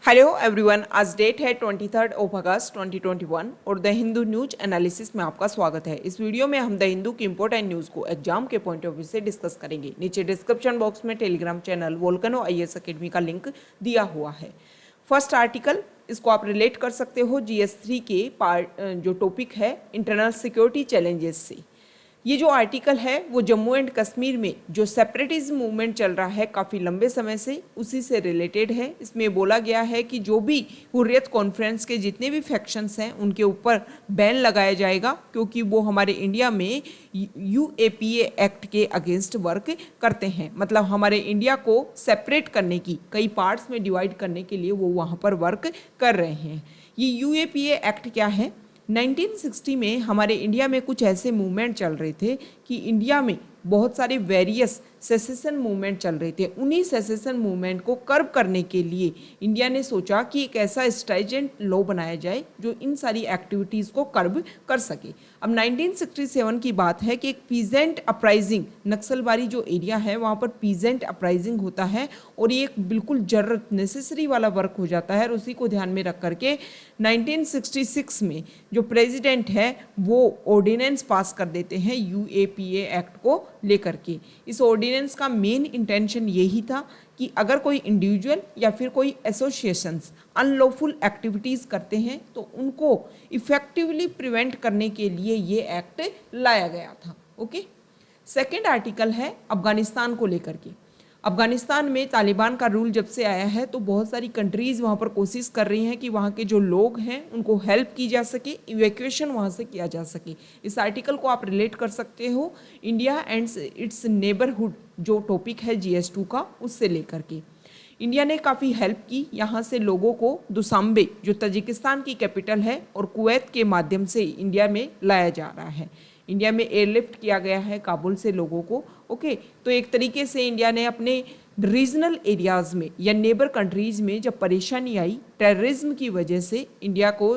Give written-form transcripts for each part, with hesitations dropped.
Hello everyone, आज date है 23 अगस्त 2021 और द हिंदू न्यूज एनालिसिस में आपका स्वागत है। इस वीडियो में हम द हिंदू की इंपॉर्टेंट न्यूज़ को एग्जाम के पॉइंट ऑफ व्यू से डिस्कस करेंगे। नीचे डिस्क्रिप्शन बॉक्स में Telegram channel volcano IAS academy का लिंक दिया हुआ है। फर्स्ट आर्टिकल, इसको आप रिलेट कर सकते हो GS3 के जो टॉपिक है इंटरनल सिक्योरिटी चैलेंजेस से। ये जो आर्टिकल है वो जम्मू एंड कश्मीर में जो सेपरेटिज्म मूवमेंट चल रहा है काफ़ी लंबे समय से, उसी से रिलेटेड है। इसमें बोला गया है कि जो भी हुर्रियत कॉन्फ्रेंस के जितने भी फैक्शंस हैं उनके ऊपर बैन लगाया जाएगा, क्योंकि वो हमारे इंडिया में UAPA एक्ट के अगेंस्ट वर्क करते हैं। मतलब हमारे इंडिया को सेपरेट करने की, कई पार्ट्स में डिवाइड करने के लिए वो वहाँ पर वर्क कर रहे हैं। ये UAPA एक्ट क्या है? 1960 में हमारे इंडिया में कुछ ऐसे मूवमेंट चल रहे थे कि इंडिया में बहुत सारे वेरियस सेसेशन मूवमेंट चल रहे थे। उन्हीं सेसेशन मूवमेंट को कर्ब करने के लिए इंडिया ने सोचा कि एक ऐसा स्ट्राइजेंट लॉ बनाया जाए जो इन सारी एक्टिविटीज़ को कर्ब कर सके। अब 1967 की बात है कि एक पीजेंट अपराइजिंग, नक्सलबारी जो एरिया है वहाँ पर पीजेंट अपराइजिंग होता है और ये एक बिल्कुल जरूरत नेसेसरी वाला वर्क हो जाता है। और उसी को ध्यान में रख करके 1966 में जो प्रेसिडेंट है वो ऑर्डिनेंस पास कर देते हैं UAPA एक्ट को लेकर के। इस ऑर्डिनेंस का मेन इंटेंशन यही था कि अगर कोई इंडिविजुअल या फिर कोई एसोसिएशंस अनलॉफुल एक्टिविटीज़ करते हैं तो उनको इफेक्टिवली प्रिवेंट करने के लिए ये एक्ट लाया गया था। ओके। सेकेंड आर्टिकल है अफगानिस्तान को लेकर के। अफगानिस्तान में तालिबान का रूल जब से आया है तो बहुत सारी कंट्रीज़ वहाँ पर कोशिश कर रही हैं कि वहाँ के जो लोग हैं उनको हेल्प की जा सके, इवैक्यूएशन वहाँ से किया जा सके। इस आर्टिकल को आप रिलेट कर सकते हो इंडिया एंड इट्स नेबरहुड जो टॉपिक है GS2 का, उससे लेकर के। इंडिया ने काफ़ी हेल्प की। यहाँ से लोगों को दुशांबे जो तजिकिस्तान की कैपिटल है और कुवैत के माध्यम से इंडिया में लाया जा रहा है। इंडिया में एयरलिफ्ट किया गया है काबुल से लोगों को। ओके, तो एक तरीके से इंडिया ने अपने रीजनल एरियाज़ में या नेबर कंट्रीज़ में जब परेशानी आई टेररिज्म की वजह से, इंडिया को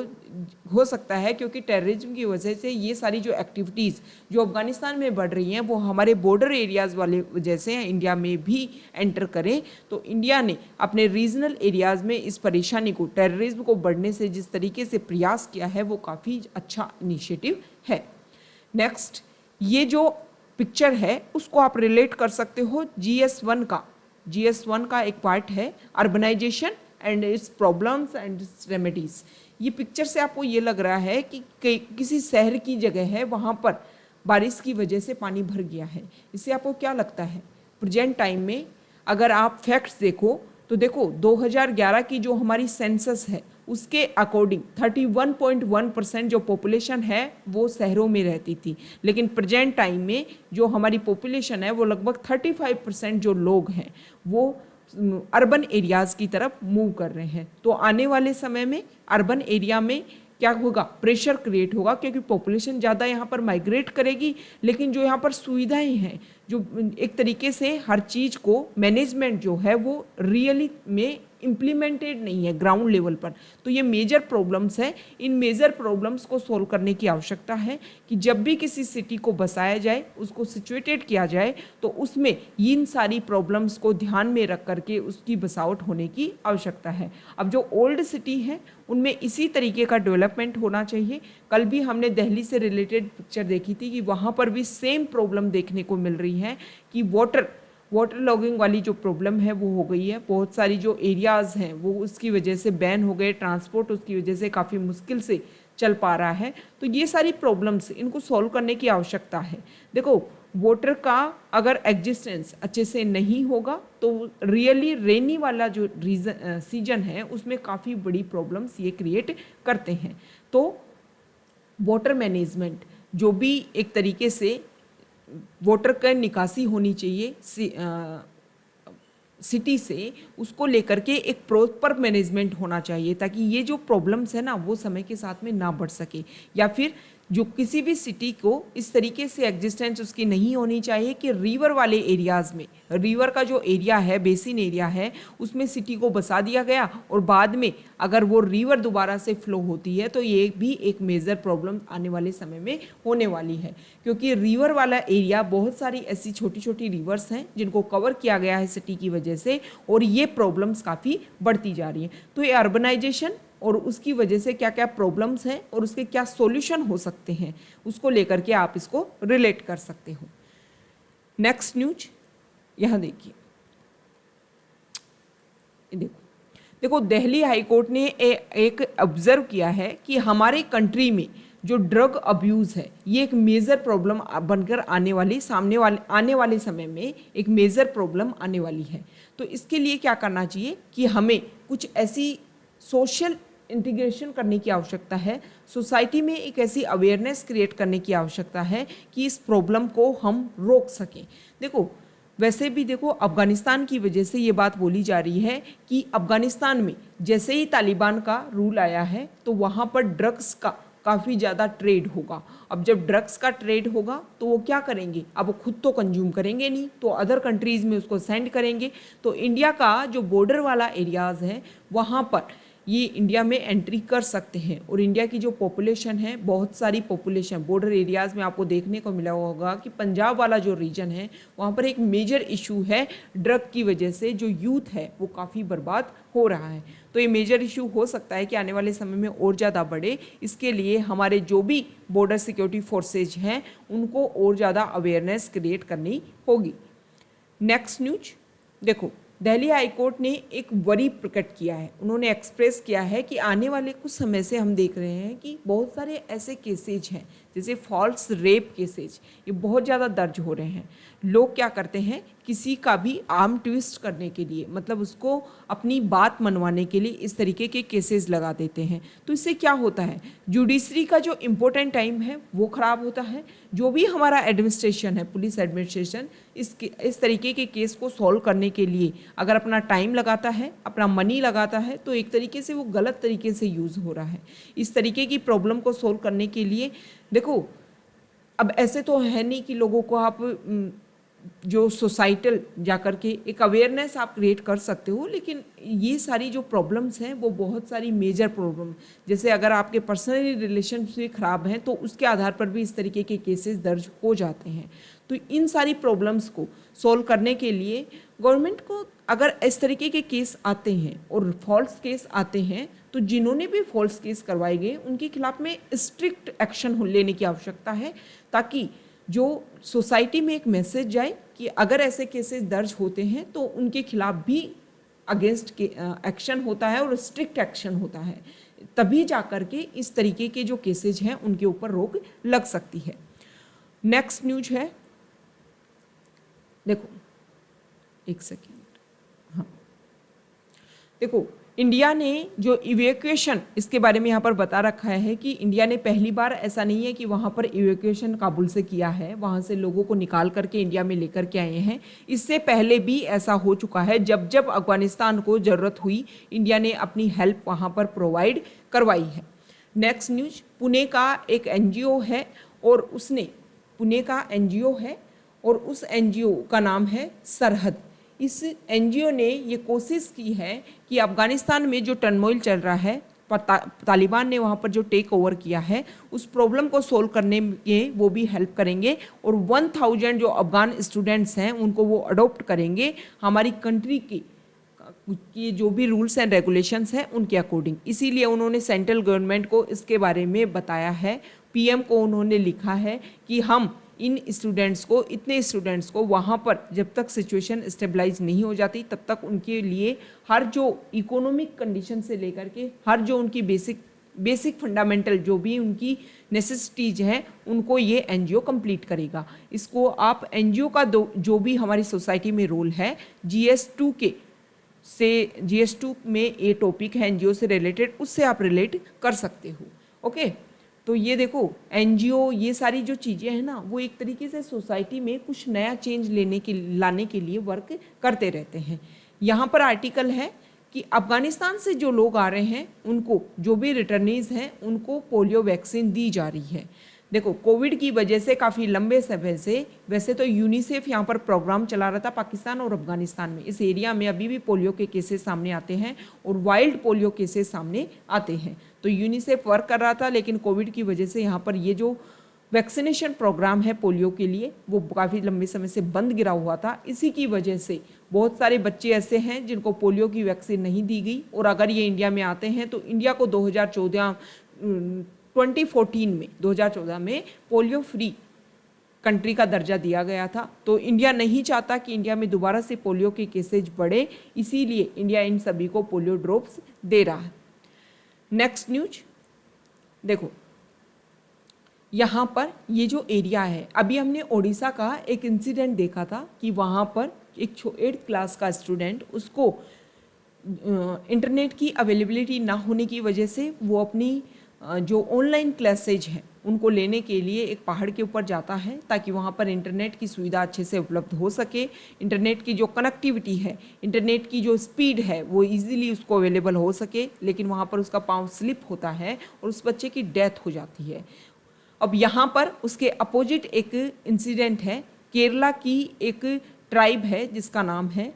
हो सकता है क्योंकि टेररिज्म की वजह से ये सारी जो एक्टिविटीज़ जो अफगानिस्तान में बढ़ रही हैं वो हमारे बॉर्डर एरियाज़ वाले वजह से इंडिया में भी एंटर करें, तो इंडिया ने अपने रीजनल एरियाज़ में इस परेशानी को, टेररिज्म को बढ़ने से जिस तरीके से प्रयास किया है वो काफ़ी अच्छा इनिशिएटिव है। नेक्स्ट, ये जो पिक्चर है उसको आप रिलेट कर सकते हो GS1 का एक पार्ट है urbanization and its problems and its remedies. ये पिक्चर से आपको ये लग रहा है कि किसी शहर की जगह है, वहाँ पर बारिश की वजह से पानी भर गया है। इससे आपको क्या लगता है? प्रेजेंट टाइम में अगर आप फैक्ट्स देखो तो देखो 2011 की जो हमारी सेंसस है उसके अकॉर्डिंग 31.1% जो पॉपुलेशन है वो शहरों में रहती थी, लेकिन प्रेजेंट टाइम में जो हमारी पॉपुलेशन है वो लगभग 35% जो लोग हैं वो अर्बन एरियाज़ की तरफ मूव कर रहे हैं। तो आने वाले समय में अर्बन एरिया में क्या होगा? प्रेशर क्रिएट होगा, क्योंकि पॉपुलेशन ज़्यादा यहाँ पर माइग्रेट करेगी, लेकिन जो यहाँ पर सुविधाएं हैं, जो एक तरीके से हर चीज़ को मैनेजमेंट जो है वो रियली में इम्प्लीमेंटेड नहीं है ग्राउंड लेवल पर। तो ये मेजर प्रॉब्लम्स हैं। इन मेजर प्रॉब्लम्स को सॉल्व करने की आवश्यकता है कि जब भी किसी सिटी को बसाया जाए, उसको सिचुएटेड किया जाए, तो उसमें इन सारी प्रॉब्लम्स को ध्यान में रख करके उसकी बसावट होने की आवश्यकता है। अब जो ओल्ड सिटी है उनमें इसी तरीके का डेवलपमेंट होना चाहिए। कल भी हमने दिल्ली से रिलेटेड पिक्चर देखी थी कि वहाँ पर भी सेम प्रॉब्लम देखने को मिल रही है कि वाटर लॉगिंग वाली जो प्रॉब्लम है वो हो गई है। बहुत सारी जो एरियाज़ हैं वो उसकी वजह से बैन हो गए, ट्रांसपोर्ट उसकी वजह से काफ़ी मुश्किल से चल पा रहा है। तो ये सारी प्रॉब्लम्स इनको सॉल्व करने की आवश्यकता है। देखो, वाटर का अगर एग्जिस्टेंस अच्छे से नहीं होगा तो रियली रेनी वाला जो सीजन है उसमें काफ़ी बड़ी प्रॉब्लम्स ये क्रिएट करते हैं। तो वाटर मैनेजमेंट जो भी एक तरीके से वाटर का निकासी होनी चाहिए सिटी से, उसको लेकर के एक प्रॉपर मैनेजमेंट होना चाहिए ताकि ये जो प्रॉब्लम्स है ना वो समय के साथ में ना बढ़ सके। या फिर जो किसी भी सिटी को इस तरीके से एग्जिस्टेंस उसकी नहीं होनी चाहिए कि रिवर वाले एरियाज़ में, रिवर का जो एरिया है, बेसिन एरिया है, उसमें सिटी को बसा दिया गया और बाद में अगर वो रिवर दोबारा से फ्लो होती है तो ये भी एक मेजर प्रॉब्लम आने वाले समय में होने वाली है, क्योंकि रिवर वाला एरिया बहुत सारी ऐसी छोटी छोटी रिवर्स हैं जिनको कवर किया गया है सिटी की वजह से, और ये प्रॉब्लम्स काफ़ी बढ़ती जा रही हैं। तो ये अर्बनाइजेशन और उसकी वजह से क्या क्या प्रॉब्लम्स हैं और उसके क्या सॉल्यूशन हो सकते हैं, उसको लेकर के आप इसको रिलेट कर सकते हो। नेक्स्ट न्यूज यहाँ देखिए, देखो दिल्ली हाई कोर्ट ने एक ऑब्जर्व किया है कि हमारे कंट्री में जो ड्रग अब्यूज़ है ये एक मेजर प्रॉब्लम बनकर आने वाले समय में एक मेजर प्रॉब्लम आने वाली है। तो इसके लिए क्या करना चाहिए कि हमें कुछ ऐसी सोशल इंटीग्रेशन करने की आवश्यकता है, सोसाइटी में एक ऐसी अवेयरनेस क्रिएट करने की आवश्यकता है कि इस प्रॉब्लम को हम रोक सकें। देखो वैसे भी देखो अफ़गानिस्तान की वजह से ये बात बोली जा रही है कि अफ़गानिस्तान में जैसे ही तालिबान का रूल आया है तो वहाँ पर ड्रग्स का काफ़ी ज़्यादा ट्रेड होगा। अब जब ड्रग्स का ट्रेड होगा तो वो क्या करेंगे, अब वो खुद तो कंज्यूम करेंगे नहीं तो अदर कंट्रीज़ में उसको सेंड करेंगे। तो इंडिया का जो बॉर्डर वाला एरियाज़ है वहाँ पर ये इंडिया में एंट्री कर सकते हैं, और इंडिया की जो पॉपुलेशन है, बहुत सारी पॉपुलेशन बॉर्डर एरियाज़ में आपको देखने को मिला होगा कि पंजाब वाला जो रीजन है वहाँ पर एक मेजर इशू है ड्रग की वजह से जो यूथ है वो काफ़ी बर्बाद हो रहा है। तो ये मेजर इशू हो सकता है कि आने वाले समय में और ज़्यादा बढ़े। इसके लिए हमारे जो भी बॉर्डर सिक्योरिटी फोर्सेज हैं उनको और ज़्यादा अवेयरनेस क्रिएट करनी होगी। नेक्स्ट न्यूज देखो, दिल्ली हाई कोर्ट ने एक वरी प्रकट किया है, उन्होंने एक्सप्रेस किया है कि आने वाले कुछ समय से हम देख रहे हैं कि बहुत सारे ऐसे केसेज हैं जैसे फॉल्स रेप केसेज, ये बहुत ज़्यादा दर्ज हो रहे हैं। लोग क्या करते हैं, किसी का भी आर्म ट्विस्ट करने के लिए, मतलब उसको अपनी बात मनवाने के लिए इस तरीके के केसेस लगा देते हैं। तो इससे क्या होता है, जुडिशरी का जो इम्पोर्टेंट टाइम है वो ख़राब होता है। जो भी हमारा एडमिनिस्ट्रेशन है, पुलिस एडमिनिस्ट्रेशन, इस तरीके के केस को सॉल्व करने के लिए अगर अपना टाइम लगाता है, अपना मनी लगाता है, तो एक तरीके से वो गलत तरीके से यूज़ हो रहा है। इस तरीके की प्रॉब्लम को सॉल्व करने के लिए देखो, अब ऐसे तो है नहीं कि लोगों को आप जो सोसाइटल जा कर के एक अवेयरनेस आप क्रिएट कर सकते हो, लेकिन ये सारी जो प्रॉब्लम्स हैं वो बहुत सारी मेजर प्रॉब्लम, जैसे अगर आपके पर्सनली रिलेशनशिप ख़राब हैं तो उसके आधार पर भी इस तरीके के केसेस दर्ज हो जाते हैं। तो इन सारी प्रॉब्लम्स को सॉल्व करने के लिए गवर्नमेंट को अगर इस तरीके के केस आते हैं और फॉल्स केस आते हैं तो जिन्होंने भी फॉल्स केस करवाए गए उनके खिलाफ में स्ट्रिक्ट एक्शन लेने की आवश्यकता है, ताकि जो सोसाइटी में एक मैसेज जाए कि अगर ऐसे केसेस दर्ज होते हैं तो उनके खिलाफ भी अगेंस्ट के एक्शन होता है और स्ट्रिक्ट एक्शन होता है, तभी जाकर के इस तरीके के जो केसेज हैं उनके ऊपर रोक लग सकती है। नेक्स्ट न्यूज है, देखो एक सेकेंड, हाँ देखो इंडिया ने जो इवैक्यूएशन, इसके बारे में यहाँ पर बता रखा है कि इंडिया ने पहली बार, ऐसा नहीं है कि वहाँ पर इवैक्यूएशन काबुल से किया है, वहाँ से लोगों को निकाल करके इंडिया में लेकर के आए हैं। इससे पहले भी ऐसा हो चुका है, जब जब अफगानिस्तान को ज़रूरत हुई इंडिया ने अपनी हेल्प वहाँ पर प्रोवाइड करवाई है। नेक्स्ट न्यूज, पुणे का एक एनजीओ है और उसने, पुणे का एनजीओ है और उस एनजीओ का नाम है सरहद। इस एनजीओ ने ये कोशिश की है कि अफ़गानिस्तान में जो टर्मोइल चल रहा है, तालिबान ने वहाँ पर जो टेक ओवर किया है, उस प्रॉब्लम को सोल्व करने में वो भी हेल्प करेंगे और 1000 जो अफ़गान स्टूडेंट्स हैं उनको वो अडॉप्ट करेंगे हमारी कंट्री की जो भी रूल्स एंड रेगुलेशंस हैं उनके अकॉर्डिंग। इसीलिए उन्होंने सेंट्रल गवर्नमेंट को इसके बारे में बताया है, पीएम को उन्होंने लिखा है कि हम इन स्टूडेंट्स को, इतने स्टूडेंट्स को वहाँ पर जब तक सिचुएशन स्टेबलाइज नहीं हो जाती तब तक उनके लिए हर जो इकोनॉमिक कंडीशन से लेकर के हर जो उनकी बेसिक फंडामेंटल जो भी उनकी नेसेसिटीज हैं उनको ये एनजीओ कंप्लीट करेगा। इसको आप एनजीओ का जो भी हमारी सोसाइटी में रोल है, GS2 में ये टॉपिक है एनजीओ से रिलेटेड, उससे आप रिलेट कर सकते हो। ओके, तो ये देखो एनजीओ, ये सारी जो चीज़ें हैं ना, वो एक तरीके से सोसाइटी में कुछ नया चेंज लाने के लिए वर्क करते रहते हैं। यहाँ पर आर्टिकल है कि अफ़गानिस्तान से जो लोग आ रहे हैं उनको, जो भी रिटर्नीज़ हैं उनको पोलियो वैक्सीन दी जा रही है। देखो कोविड की वजह से काफ़ी लंबे समय से वैसे तो यूनिसेफ यहाँ पर प्रोग्राम चला रहा था पाकिस्तान और अफगानिस्तान में। इस एरिया में अभी भी पोलियो के केसेस सामने आते हैं और वाइल्ड पोलियो केसेस सामने आते हैं। तो यूनिसेफ वर्क कर रहा था, लेकिन कोविड की वजह से यहाँ पर ये जो वैक्सीनेशन प्रोग्राम है पोलियो के लिए वो काफ़ी लंबे समय से बंद गिरा हुआ था। इसी की वजह से बहुत सारे बच्चे ऐसे हैं जिनको पोलियो की वैक्सीन नहीं दी गई, और अगर ये इंडिया में आते हैं तो इंडिया को 2014 में पोलियो फ्री कंट्री का दर्जा दिया गया था। तो इंडिया नहीं चाहता कि इंडिया में दोबारा से पोलियो के केसेज बढ़े, इसीलिए इंडिया इन सभी को पोलियो ड्रॉप्स दे रहा है। नेक्स्ट न्यूज देखो, यहाँ पर ये जो एरिया है, अभी हमने ओडिशा का एक इंसिडेंट देखा था कि वहाँ पर एक 8th क्लास का स्टूडेंट, उसको इंटरनेट की अवेलेबिलिटी ना होने की वजह से वो अपनी जो ऑनलाइन क्लासेज हैं उनको लेने के लिए एक पहाड़ के ऊपर जाता है ताकि वहाँ पर इंटरनेट की सुविधा अच्छे से उपलब्ध हो सके। इंटरनेट की जो कनेक्टिविटी है, इंटरनेट की जो स्पीड है वो इजीली उसको अवेलेबल हो सके, लेकिन वहाँ पर उसका पाँव स्लिप होता है और उस बच्चे की डेथ हो जाती है। अब यहाँ पर उसके अपोजिट एक इंसिडेंट है, केरला की एक ट्राइब है जिसका नाम है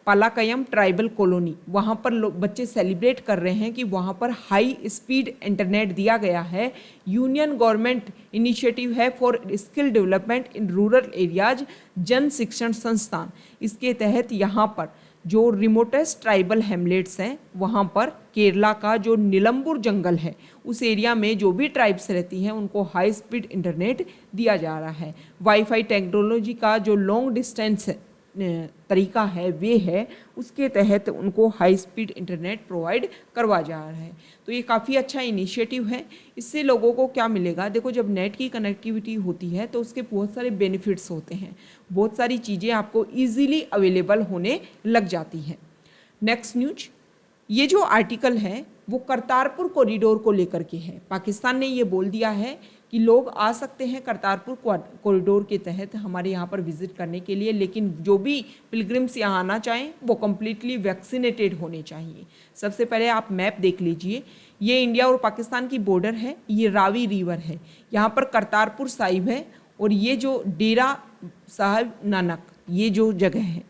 पालाकयम ट्राइबल कॉलोनी। वहाँ पर बच्चे सेलिब्रेट कर रहे हैं कि वहाँ पर हाई स्पीड इंटरनेट दिया गया है। यूनियन गवर्नमेंट इनिशिएटिव है for skill development in rural areas, जन शिक्षण संस्थान। इसके तहत यहाँ पर जो रिमोटेस्ट ट्राइबल हैमलेट्स हैं, वहाँ पर केरला का जो नीलम्बुर जंगल है उस एरिया में जो भी ट्राइब्स रहती हैं उनको हाई स्पीड इंटरनेट दिया जा रहा है। वाईफाई टेक्नोलॉजी का जो लॉन्ग डिस्टेंस तरीका है वे है, उसके तहत उनको हाई स्पीड इंटरनेट प्रोवाइड करवा जा रहा है। तो ये काफ़ी अच्छा इनिशिएटिव है। इससे लोगों को क्या मिलेगा, देखो जब नेट की कनेक्टिविटी होती है तो उसके बहुत सारे बेनिफिट्स होते हैं, बहुत सारी चीज़ें आपको ईजिली अवेलेबल होने लग जाती हैं। नेक्स्ट न्यूज, ये जो आर्टिकल है वो करतारपुर कॉरिडोर को लेकर के है। पाकिस्तान ने ये बोल दिया है कि लोग आ सकते हैं करतारपुर कॉरिडोर के तहत हमारे यहाँ पर विजिट करने के लिए, लेकिन जो भी पिलग्रिम्स यहाँ आना चाहें वो कम्प्लीटली वैक्सीनेटेड होने चाहिए। सबसे पहले आप मैप देख लीजिए, ये इंडिया और पाकिस्तान की बॉर्डर है, ये रावी रिवर है, यहाँ पर करतारपुर साहिब है, और ये जो डेरा साहिब नानक, ये जो जगह है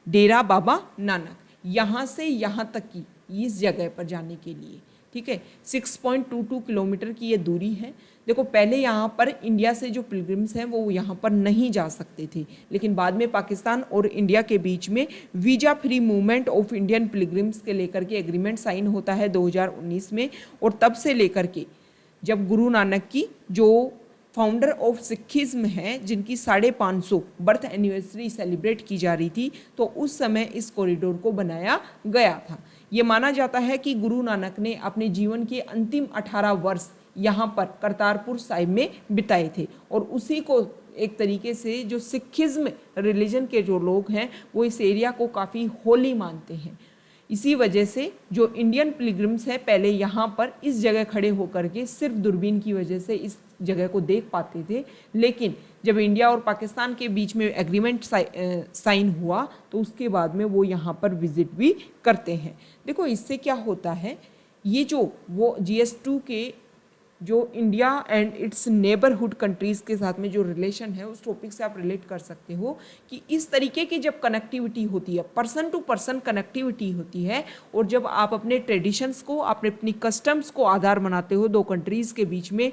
डेरा बाबा नानक, यहाँ से यहाँ तक की इस जगह पर जाने के लिए, ठीक है, 6.22 किलोमीटर की ये दूरी है। देखो पहले यहाँ पर इंडिया से जो पिलग्रिम्स हैं वो यहाँ पर नहीं जा सकते थे, लेकिन बाद में पाकिस्तान और इंडिया के बीच में visa free movement of Indian pilgrims के लेकर के एग्रीमेंट साइन होता है 2019 में, और तब से लेकर के जब गुरु नानक की जो फाउंडर ऑफ सिखिज्म है, जिनकी 550 बर्थ एनिवर्सरी सेलिब्रेट की जा रही थी, तो उस समय इस कॉरिडोर को बनाया गया था। ये माना जाता है कि गुरु नानक ने अपने जीवन के अंतिम 18 वर्ष यहाँ पर करतारपुर साहिब में बिताए थे, और उसी को एक तरीके से जो सिखिज्म रिलीजन के जो लोग हैं वो इस एरिया को काफ़ी होली मानते हैं। इसी वजह से जो इंडियन पिलग्रिम्स हैं पहले यहाँ पर इस जगह खड़े होकर के सिर्फ दूरबीन की वजह से इस जगह को देख पाते थे, लेकिन जब इंडिया और पाकिस्तान के बीच में एग्रीमेंट साइन हुआ तो उसके बाद में वो यहाँ पर विजिट भी करते हैं। देखो इससे क्या होता है, ये जो वो GS2 के जो India and it's neighbourhood countries के साथ में जो रिलेशन है उस टॉपिक से आप रिलेट कर सकते हो कि इस तरीके की जब कनेक्टिविटी होती है, पर्सन टू पर्सन कनेक्टिविटी होती है, और जब आप अपने ट्रेडिशंस को, अपनी कस्टम्स को आधार बनाते हो दो कंट्रीज़ के बीच में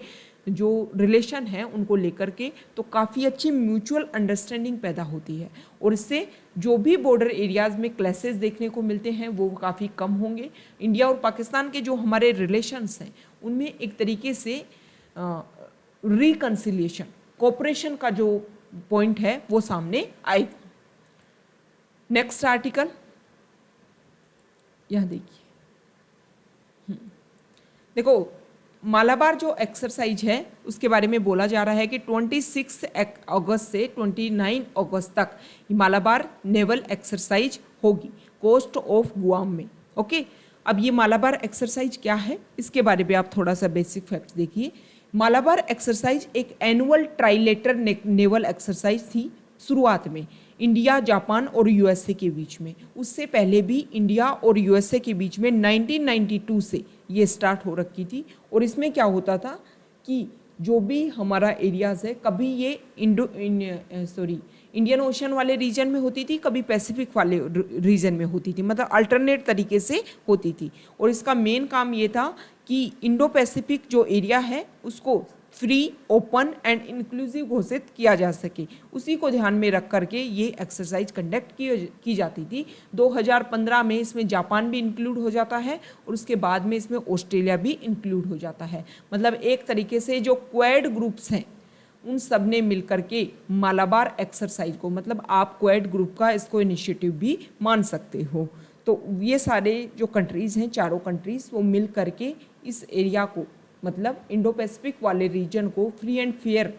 जो रिलेशन है उनको लेकर के, तो काफ़ी अच्छी म्यूचुअल अंडरस्टैंडिंग पैदा होती है, और इससे जो भी बॉर्डर एरियाज़ में क्लैशेस देखने को मिलते हैं वो काफ़ी कम होंगे। इंडिया और पाकिस्तान के जो हमारे रिलेशंस हैं उनमें एक तरीके से रिकन्सिलिएशन, कोऑपरेशन का जो पॉइंट है वो सामने आएगा। नेक्स्ट आर्टिकल यहाँ देखिए, देखो मालाबार जो एक्सरसाइज है उसके बारे में बोला जा रहा है कि 26 अगस्त से 29 अगस्त तक मालाबार नेवल एक्सरसाइज होगी कोस्ट ऑफ गुआम में। ओके, अब ये मालाबार एक्सरसाइज क्या है इसके बारे में आप थोड़ा सा बेसिक फैक्ट्स देखिए। मालाबार एक्सरसाइज एक एनुअल ट्राइलेटर नेवल एक्सरसाइज थी शुरुआत में इंडिया, जापान और USA के बीच में। उससे पहले भी इंडिया और USA के बीच में 1992 से ये स्टार्ट हो रखी थी, और इसमें क्या होता था कि जो भी हमारा एरियाज़ है, कभी ये इंडियन ओशन वाले रीजन में होती थी, कभी पैसिफिक वाले रीजन में होती थी, मतलब अल्टरनेट तरीके से होती थी। और इसका मेन काम ये था कि इंडो पैसिफिक जो एरिया है उसको फ्री, ओपन एंड इंक्लूसिव घोषित किया जा सके, उसी को ध्यान में रख करके ये एक्सरसाइज कंडक्ट की जाती थी। 2015 में इसमें जापान भी इंक्लूड हो जाता है और उसके बाद में इसमें ऑस्ट्रेलिया भी इंक्लूड हो जाता है। मतलब एक तरीके से जो क्वाड ग्रुप्स हैं उन सब ने मिलकर के मालाबार एक्सरसाइज को, मतलब आप क्वाड ग्रुप का इसको इनिशिएटिव भी मान सकते हो। तो ये सारे जो कंट्रीज़ हैं, चारों कंट्रीज़, वो मिल करके इस एरिया को, मतलब इंडो पैसिफिक वाले रीजन को फ्री एंड फेयर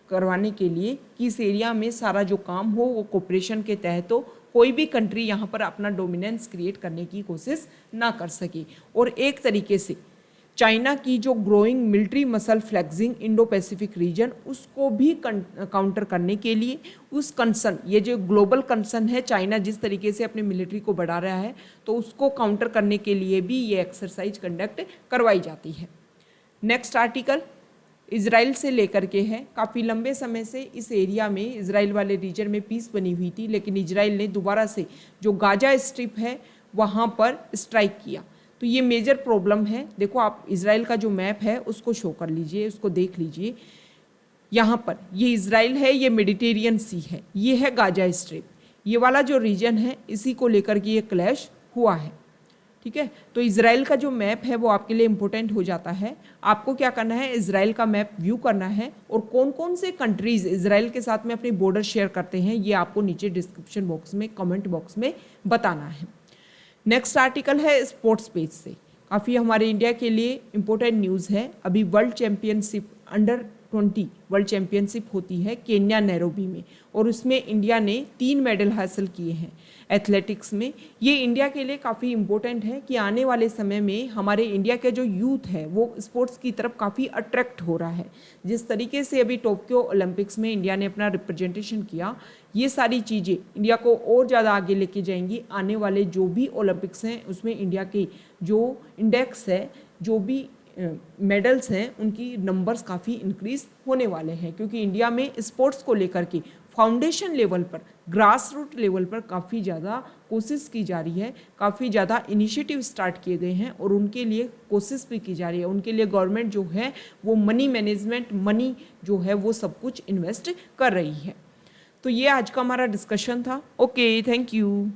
करवाने के लिए कि इस एरिया में सारा जो काम हो वो कोऑपरेशन के तहत हो, कोई भी कंट्री यहाँ पर अपना डोमिनेंस क्रिएट करने की कोशिश ना कर सके। और एक तरीके से चाइना की जो growing military muscle flexing Indo Pacific region, उसको भी काउंटर करने के लिए उस कंसर्न, ये जो ग्लोबल कंसर्न है, चाइना जिस तरीके से अपनी मिलिट्री को बढ़ा रहा है, तो उसको काउंटर करने के लिए भी ये एक्सरसाइज कंडक्ट करवाई जाती है। नेक्स्ट आर्टिकल इजराइल से लेकर के है। काफ़ी लंबे समय से इस एरिया में, इजराइल वाले रीजन में पीस बनी हुई थी, लेकिन इजराइल ने दोबारा से जो गाजा स्ट्रिप है वहाँ पर स्ट्राइक किया। तो ये मेजर प्रॉब्लम है। देखो आप इजराइल का जो मैप है उसको शो कर लीजिए, उसको देख लीजिए। यहाँ पर ये इजराइल है, ये मेडिटेरियन सी है, ये है गाजा स्ट्रिप। ये वाला जो रीजन है इसी को लेकर के ये क्लैश हुआ है, ठीक है। तो इजराइल का जो मैप है वो आपके लिए इम्पोर्टेंट हो जाता है। आपको क्या करना है, इजराइल का मैप व्यू करना है और कौन कौन से कंट्रीज इजराइल के साथ में अपनी बॉर्डर शेयर करते हैं ये आपको नीचे डिस्क्रिप्शन बॉक्स में, कमेंट बॉक्स में बताना है। नेक्स्ट आर्टिकल है स्पोर्ट्स पेज से। काफ़ी हमारे इंडिया के लिए इम्पोर्टेंट न्यूज़ है। अभी world championship under 20 world championship होती है केन्या नैरोबी में, और उसमें इंडिया ने 3 मेडल हासिल किए हैं एथलेटिक्स में। ये इंडिया के लिए काफ़ी इम्पोर्टेंट है कि आने वाले समय में हमारे इंडिया के जो यूथ है वो स्पोर्ट्स की तरफ काफ़ी अट्रैक्ट हो रहा है। जिस तरीके से अभी टोक्यो ओलंपिक्स में इंडिया ने अपना रिप्रेजेंटेशन किया, ये सारी चीज़ें इंडिया को और ज़्यादा आगे लेके जाएंगी। आने वाले जो भी ओलंपिक्स हैं उसमें इंडिया के जो इंडेक्स है, जो भी मेडल्स हैं, उनकी नंबर्स काफ़ी इंक्रीज होने वाले हैं, क्योंकि इंडिया में स्पोर्ट्स को लेकर के फाउंडेशन लेवल पर, ग्रास रूट लेवल पर काफ़ी ज़्यादा कोशिश की जा रही है, काफ़ी ज़्यादा इनिशिएटिव स्टार्ट किए गए हैं और उनके लिए कोशिश भी की जा रही है। उनके लिए गवर्नमेंट जो है वो मनी मैनेजमेंट, मनी जो है वो सब कुछ इन्वेस्ट कर रही है। तो ये आज का हमारा डिस्कशन था। Okay, thank you.